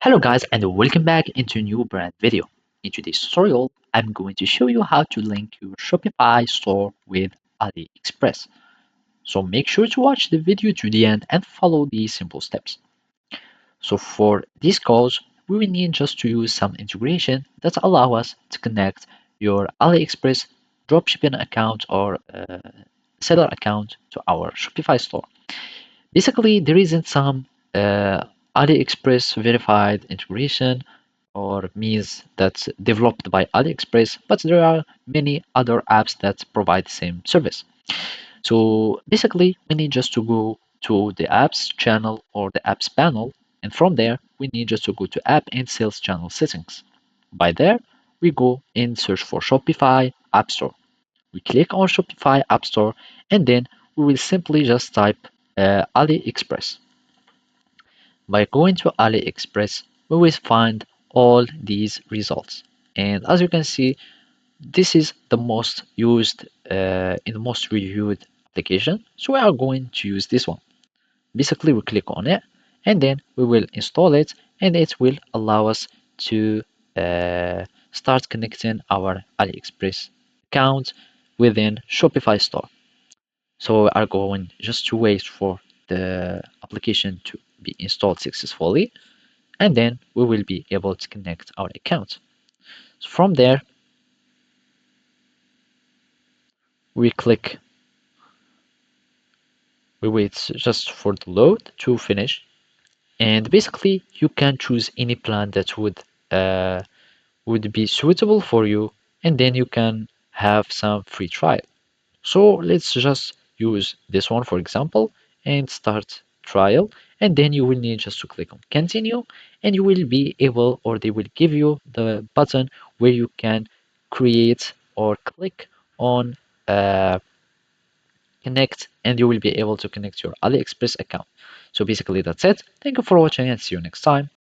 Hello guys and welcome back into a new brand video. In today's tutorial, I'm going to show you how to link your Shopify store with Aliexpress. So make sure to watch the video to the end and follow these simple steps. So for this course, we will need just to use some integration that allow us to connect your Aliexpress dropshipping account or seller account to our Shopify store. Basically, there isn't some AliExpress verified integration or means that's developed by AliExpress, but there are many other apps that provide the same service. So basically, we need just to go to the apps channel or the apps panel, and from there, we need just to go to app and sales channel settings. By there, we go and search for Shopify App Store. We click on Shopify App Store, and then we will simply just type AliExpress. By going to AliExpress, we will find all these results. And as you can see, this is the most used in the most reviewed application. So we are going to use this one. Basically, we click on it and then we will install it and it will allow us to start connecting our AliExpress account within Shopify store. So we are going just to wait for the application to be installed successfully and then we will be able to connect our account. So from there, we click, we wait just for the load to finish, and basically you can choose any plan that would be suitable for you, and then you can have some free trial. So let's just use this one for example and start trial, and then you will need just to click on continue, and you will be able, or they will give you the button where you can create or click on connect, and you will be able to connect your AliExpress account. So basically that's it. Thank you for watching and see you next time.